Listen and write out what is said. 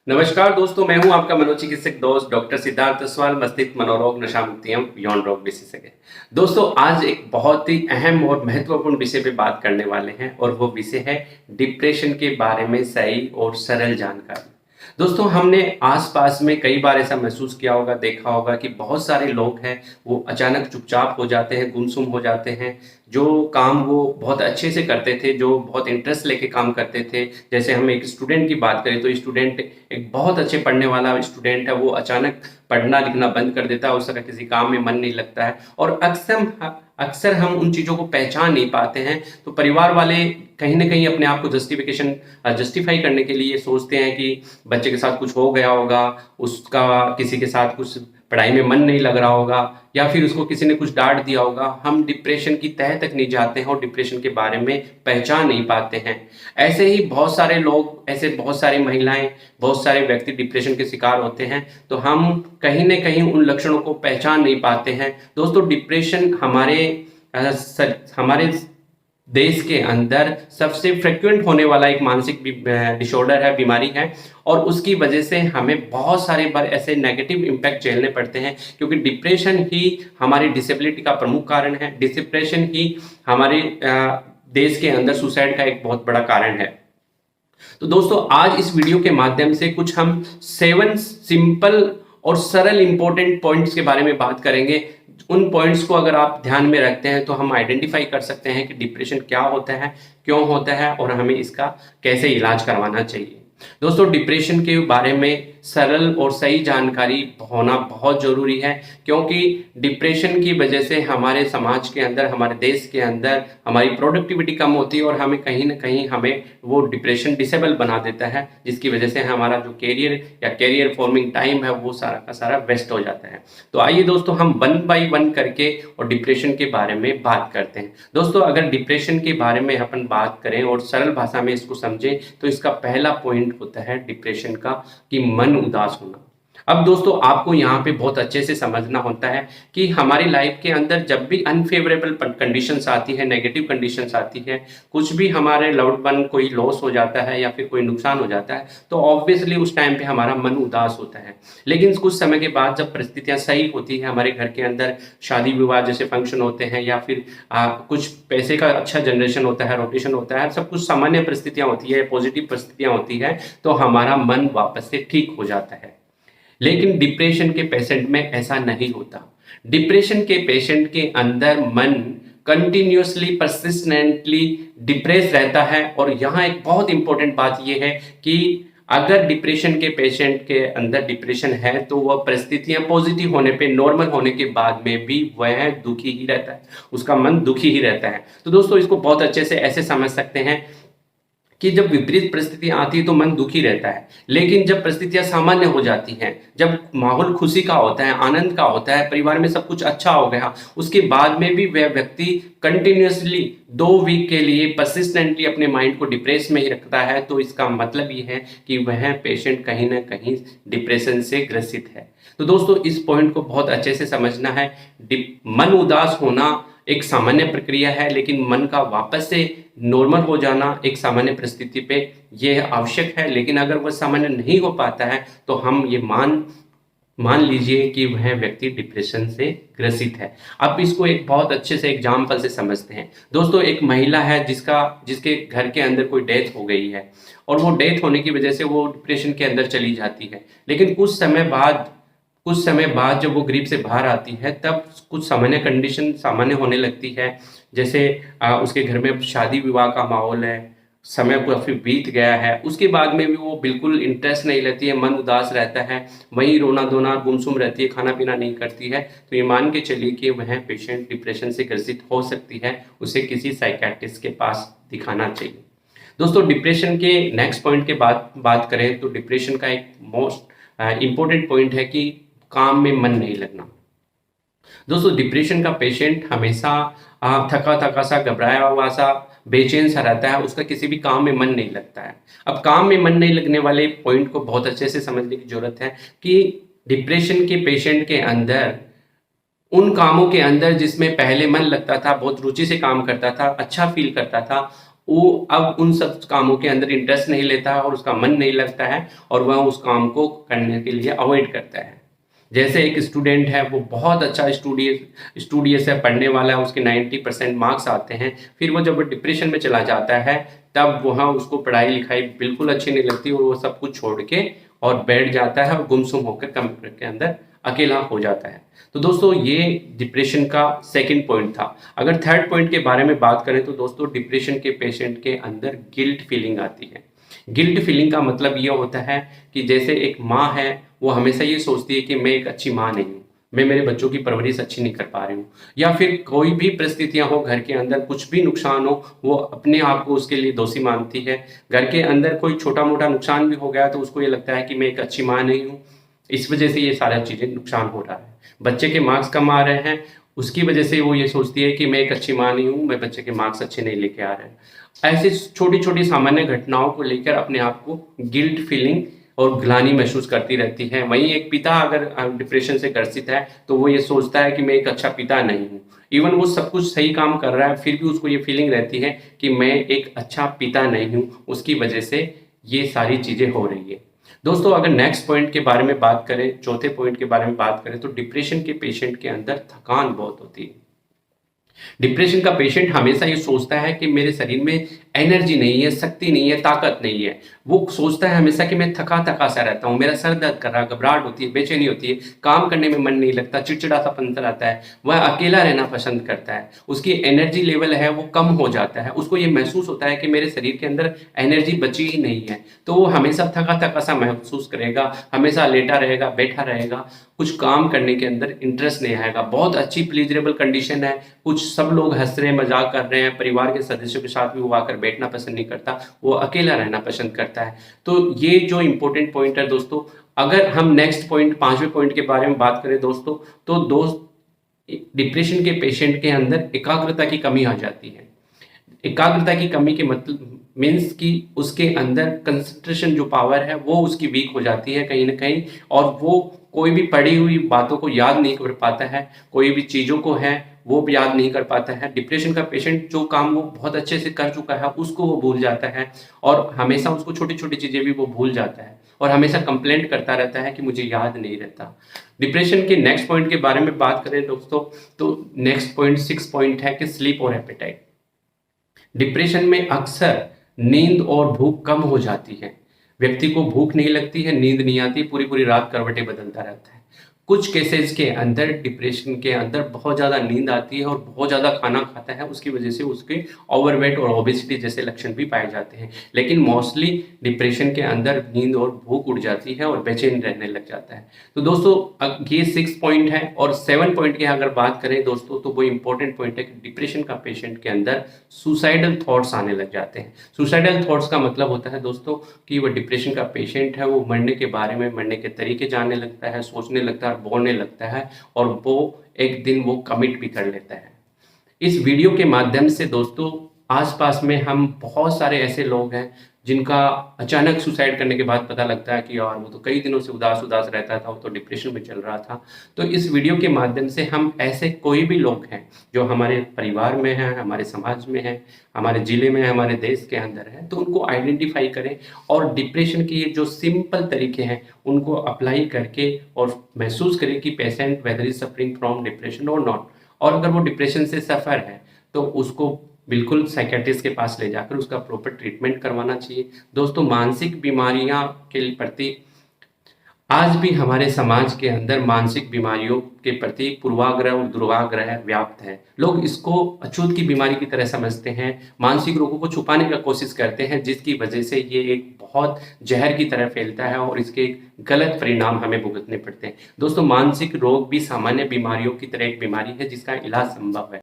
नमस्कार दोस्तों, मैं हूं आपका मनोचिकित्सक दोस्त डॉक्टर सिद्धार्थ असवाल, मस्तिष्क मनोरोग नशा मुक्ति एवं यौन रोग विशेषज्ञ। दोस्तों, आज एक बहुत ही अहम और महत्वपूर्ण विषय पे बात करने वाले हैं और वो विषय है डिप्रेशन के बारे में सही और सरल जानकारी। दोस्तों, हमने आसपास में कई बार ऐसा महसूस किया होगा, देखा होगा कि बहुत सारे लोग हैं वो अचानक चुपचाप हो जाते हैं, गुमसुम हो जाते हैं। जो काम वो बहुत अच्छे से करते थे, जो बहुत इंटरेस्ट लेके काम करते थे, जैसे हम एक स्टूडेंट की बात करें तो स्टूडेंट एक बहुत अच्छे पढ़ने वाला स्टूडेंट है, वो अचानक पढ़ना लिखना बंद कर देता है, उसका किसी काम में मन नहीं लगता है और अक्सर हम उन चीज़ों को पहचान नहीं पाते हैं। तो परिवार वाले कहीं ना कहीं अपने आप को जस्टिफाई करने के लिए सोचते हैं कि बच्चे के साथ कुछ हो गया होगा, उसका किसी के साथ कुछ पढ़ाई में मन नहीं लग रहा होगा या फिर उसको किसी ने कुछ डांट दिया होगा। हम डिप्रेशन की तह तक नहीं जाते हैं और डिप्रेशन के बारे में पहचान नहीं पाते हैं। ऐसे ही बहुत सारे लोग, ऐसे बहुत सारी महिलाएं, बहुत सारे व्यक्ति डिप्रेशन के शिकार होते हैं। तो हम कहीं ना कहीं उन लक्षणों को पहचान नहीं पाते हैं। दोस्तों, डिप्रेशन हमारे देश के अंदर सबसे फ्रिक्वेंट होने वाला एक मानसिक डिसऑर्डर है, बीमारी है और उसकी वजह से हमें बहुत सारे बार ऐसे नेगेटिव इम्पैक्ट झेलने पड़ते हैं, क्योंकि डिप्रेशन ही हमारी डिसेबिलिटी का प्रमुख कारण है। डिप्रेशन ही हमारे देश के अंदर सुसाइड का एक बहुत बड़ा कारण है। तो दोस्तों, आज इस वीडियो के माध्यम से कुछ हम 7 सिंपल और सरल इंपॉर्टेंट पॉइंट्स के बारे में बात करेंगे। उन पॉइंट्स को अगर आप ध्यान में रखते हैं तो हम आइडेंटिफाई कर सकते हैं कि डिप्रेशन क्या होता है, क्यों होता है और हमें इसका कैसे इलाज करवाना चाहिए। दोस्तों, डिप्रेशन के बारे में सरल और सही जानकारी होना बहुत जरूरी है, क्योंकि डिप्रेशन की वजह से हमारे समाज के अंदर, हमारे देश के अंदर हमारी प्रोडक्टिविटी कम होती है और हमें कहीं ना कहीं हमें वो डिप्रेशन डिसेबल बना देता है, जिसकी वजह से हमारा जो कैरियर फॉर्मिंग टाइम है वो सारा का सारा वेस्ट हो जाता है। तो आइए दोस्तों, हम 1 बाय 1 करके और डिप्रेशन के बारे में बात करते हैं। दोस्तों, अगर डिप्रेशन के बारे में अपन बात करें और सरल भाषा में इसको समझें तो इसका पहला पॉइंट होता है डिप्रेशन का कि मन उदास होना। अब दोस्तों, आपको यहाँ पे बहुत अच्छे से समझना होता है कि हमारी लाइफ के अंदर जब भी अनफेवरेबल कंडीशंस आती है, नेगेटिव कंडीशंस आती है, कुछ भी हमारे लव्ड वन कोई लॉस हो जाता है या फिर कोई नुकसान हो जाता है, तो ऑब्वियसली उस टाइम पे हमारा मन उदास होता है। लेकिन कुछ समय के बाद जब परिस्थितियां सही होती है, हमारे घर के अंदर शादी विवाह जैसे फंक्शन होते हैं या फिर कुछ पैसे का अच्छा जनरेशन होता है, रोटेशन होता है, सब कुछ सामान्य परिस्थितियां होती है, पॉजिटिव परिस्थितियां होती है, तो हमारा मन वापस से ठीक हो जाता है। लेकिन डिप्रेशन के पेशेंट में ऐसा नहीं होता। डिप्रेशन के पेशेंट के अंदर मन कंटिन्यूसली परसिस्टेंटली डिप्रेस रहता है। और यहाँ एक बहुत इंपॉर्टेंट बात यह है कि अगर डिप्रेशन के पेशेंट के अंदर डिप्रेशन है तो वह परिस्थितियां पॉजिटिव होने पे, नॉर्मल होने के बाद में भी वह दुखी ही रहता है, उसका मन दुखी ही रहता है। तो दोस्तों, इसको बहुत अच्छे से ऐसे समझ सकते हैं कि जब विपरीत परिस्थितियां आती है तो मन दुखी रहता है, लेकिन जब परिस्थितियां सामान्य हो जाती हैं, जब माहौल खुशी का होता है, आनंद का होता है, परिवार में सब कुछ अच्छा हो गया, उसके बाद में भी वह व्यक्ति कंटिन्यूसली 2 वीक के लिए परसिस्टेंटली अपने माइंड को डिप्रेस में ही रखता है, तो इसका मतलब ये है कि वह पेशेंट कहीं ना कहीं डिप्रेशन से ग्रसित है। तो दोस्तों, इस पॉइंट को बहुत अच्छे से समझना है। मन उदास होना एक सामान्य प्रक्रिया है, लेकिन मन का वापस से नॉर्मल हो जाना एक सामान्य परिस्थिति पे यह आवश्यक है। लेकिन अगर वह सामान्य नहीं हो पाता है तो हम ये मान लीजिए कि वह व्यक्ति डिप्रेशन से ग्रसित है। अब इसको एक बहुत अच्छे से एग्जाम्पल से समझते हैं। दोस्तों, एक महिला है जिसके घर के अंदर कोई डेथ हो गई है और वो डेथ होने की वजह से वो डिप्रेशन के अंदर चली जाती है। लेकिन कुछ समय बाद जब वो ग्रीप से बाहर आती है तब कुछ सामान्य कंडीशन सामान्य होने लगती है। जैसे उसके घर में शादी विवाह का माहौल है, समय काफी बीत गया है, उसके बाद में भी वो बिल्कुल इंटरेस्ट नहीं लेती है, मन उदास रहता है, वहीं रोना धोना गुमसुम रहती है, खाना पीना नहीं करती है। तो ये मान के चलिए कि वह पेशेंट डिप्रेशन से ग्रसित हो सकती है, उसे किसी साइकियाट्रिस्ट के पास दिखाना चाहिए। दोस्तों, डिप्रेशन के नेक्स्ट पॉइंट के बात करें तो डिप्रेशन का एक मोस्ट इंपॉर्टेंट पॉइंट है कि काम में मन नहीं लगना। दोस्तों, डिप्रेशन का पेशेंट हमेशा थका थका सा, घबराया हुआ सा, बेचैन सा रहता है, उसका किसी भी काम में मन नहीं लगता है। अब काम में मन नहीं लगने वाले पॉइंट को बहुत अच्छे से समझने की जरूरत है कि डिप्रेशन के पेशेंट के अंदर उन कामों के अंदर जिसमें पहले मन लगता था, बहुत रुचि से काम करता था, अच्छा फील करता था, वो अब उन सब कामों के अंदर इंटरेस्ट नहीं लेता है और उसका मन नहीं लगता है और वह उस काम को करने के लिए अवॉइड करता है। जैसे एक स्टूडेंट है, वो बहुत अच्छा स्टूडियस है, पढ़ने वाला है, उसके 90% मार्क्स आते हैं, फिर वो जब डिप्रेशन में चला जाता है तब वहाँ उसको पढ़ाई लिखाई बिल्कुल अच्छी नहीं लगती और वो सब कुछ छोड़ के और बैठ जाता है और गुमसुम होकर कंप्यूटर के अंदर अकेला हो जाता है। तो दोस्तों ये डिप्रेशन का सेकंड पॉइंट था। अगर थर्ड पॉइंट के बारे में बात करें तो दोस्तों डिप्रेशन के पेशेंट के अंदर गिल्ट फीलिंग आती है। गिल्ट फीलिंग का मतलब ये होता है कि जैसे एक माँ है, वो हमेशा ये सोचती है कि मैं एक अच्छी माँ नहीं हूँ, मैं मेरे बच्चों की परवरिश अच्छी नहीं कर पा रही हूँ, या फिर कोई भी परिस्थितियां हो घर के अंदर, कुछ भी नुकसान हो, वो अपने आप को उसके लिए दोषी मानती है। घर के अंदर कोई छोटा मोटा नुकसान भी हो गया तो उसको ये लगता है कि मैं एक अच्छी माँ नहीं हूँ, इस वजह से ये सारा चीजें नुकसान हो रहा है। बच्चे के मार्क्स कम आ रहे हैं, उसकी वजह से वो ये सोचती है कि मैं एक अच्छी माँ नहीं हूँ, मैं बच्चे के मार्क्स अच्छे नहीं लेके आ रहे हैं। ऐसी छोटी छोटी सामान्य घटनाओं को लेकर अपने आप को गिल्ट फीलिंग और ग्लानि महसूस करती रहती है। वहीं एक पिता अगर डिप्रेशन से ग्रसित है तो वो ये सोचता है कि मैं एक अच्छा पिता नहीं हूँ। इवन वो सब कुछ सही काम कर रहा है, फिर भी उसको ये फीलिंग रहती है कि मैं एक अच्छा पिता नहीं हूँ, उसकी वजह से ये सारी चीजें हो रही है। दोस्तों अगर नेक्स्ट पॉइंट के बारे में बात करें, चौथे पॉइंट के बारे में बात करें, तो डिप्रेशन के पेशेंट के अंदर थकान बहुत होती है। डिप्रेशन का पेशेंट हमेशा ये सोचता है कि मेरे शरीर में एनर्जी नहीं है, शक्ति नहीं है, ताकत नहीं है। वो सोचता है हमेशा कि मैं थका थका सा रहता हूँ, मेरा सर दर्द कर रहा है, घबराहट होती है, बेचैनी होती है, काम करने में मन नहीं लगता, चिड़चिड़ा सा पन आता है, वह अकेला रहना पसंद करता है, उसकी एनर्जी लेवल है वो कम हो जाता है, उसको ये महसूस होता है कि मेरे शरीर के अंदर एनर्जी बची ही नहीं है। तो वो हमेशा थका थका सा महसूस करेगा, हमेशा लेटा रहेगा, बैठा रहेगा, कुछ काम करने के अंदर इंटरेस्ट नहीं आएगा। बहुत अच्छी प्लीजरेबल कंडीशन है, कुछ सब लोग हंस रहे हैं, मजाक कर रहे हैं, परिवार के सदस्यों के साथ भी वो आकर बैठना पसंद नहीं करता, वो अकेला रहना पसंद करता है। तो ये जो इंपॉर्टेंट पॉइंट है दोस्तों, अगर हम नेक्स्ट पॉइंट, पांचवें पॉइंट के बारे में बात करें दोस्तों, तो दोस्त डिप्रेशन के पेशेंट के अंदर एकाग्रता की कमी आ जाती है। एकाग्रता की कमी के मतलब मीन्स कि उसके अंदर कंसंट्रेशन जो पावर है वो उसकी वीक हो जाती है कहीं ना कहीं, और वो कोई भी पढ़ी हुई बातों को याद नहीं कर पाता है, कोई भी चीज़ों को है वो भी याद नहीं कर पाता है। डिप्रेशन का पेशेंट जो काम वो बहुत अच्छे से कर चुका है उसको वो भूल जाता है, और हमेशा उसको छोटी छोटी चीज़ें भी वो भूल जाता है और हमेशा कंप्लेंट करता रहता है कि मुझे याद नहीं रहता। डिप्रेशन के नेक्स्ट पॉइंट के बारे में बात करें दोस्तों, तो नेक्स्ट पॉइंट 6 पॉइंट है कि स्लीप और एपेटाइट। डिप्रेशन में अक्सर नींद और भूख कम हो जाती है, व्यक्ति को भूख नहीं लगती है, नींद नहीं आती, पूरी पूरी रात करवटें बदलता रहता है। कुछ केसेस के अंदर डिप्रेशन के अंदर बहुत ज़्यादा नींद आती है और बहुत ज़्यादा खाना खाता है, उसकी वजह से उसके ओवरवेट और ओबेसिटी जैसे लक्षण भी पाए जाते हैं। लेकिन मोस्टली डिप्रेशन के अंदर नींद और भूख उड़ जाती है और बेचैन रहने लग जाता है। तो दोस्तों ये 6 पॉइंट है, और 7 पॉइंट की अगर बात करें दोस्तों, तो वो इंपॉर्टेंट पॉइंट है कि डिप्रेशन का पेशेंट के अंदर सुसाइडल थॉट्स आने लग जाते हैं। सुसाइडल थॉट्स का मतलब होता है दोस्तों कि वो डिप्रेशन का पेशेंट है, वो मरने के बारे में, मरने के तरीके जानने लगता है, सोचने लगता है, बोलने लगता है, और वो एक दिन वो कमिट भी कर लेता है। इस वीडियो के माध्यम से दोस्तों आसपास में हम बहुत सारे ऐसे लोग हैं जिनका अचानक सुसाइड करने के बाद पता लगता है कि यार वो तो कई दिनों से उदास उदास रहता था, वो तो डिप्रेशन में चल रहा था। तो इस वीडियो के माध्यम से हम ऐसे कोई भी लोग हैं जो हमारे परिवार में हैं, हमारे समाज में हैं, हमारे जिले में, हमारे देश के अंदर है, तो उनको आइडेंटिफाई करें और डिप्रेशन के ये जो सिंपल तरीके हैं उनको अप्लाई करके और महसूस करें कि patient whether is suffering from depression और नॉट। और अगर वो डिप्रेशन से सफ़र है तो उसको बिल्कुल साइकेट्रिस्ट के पास ले जाकर उसका प्रॉपर ट्रीटमेंट करवाना चाहिए। दोस्तों मानसिक बीमारियां के प्रति आज भी हमारे समाज के अंदर मानसिक बीमारियों के प्रति पूर्वाग्रह और दुर्वाग्रह व्याप्त है। लोग इसको अछूत की बीमारी की तरह समझते हैं, मानसिक रोगों को छुपाने का कोशिश करते हैं, जिसकी वजह से ये एक बहुत जहर की तरह फैलता है और इसके गलत परिणाम हमें भुगतने पड़ते हैं। दोस्तों मानसिक रोग भी सामान्य बीमारियों की तरह एक बीमारी है जिसका इलाज संभव है।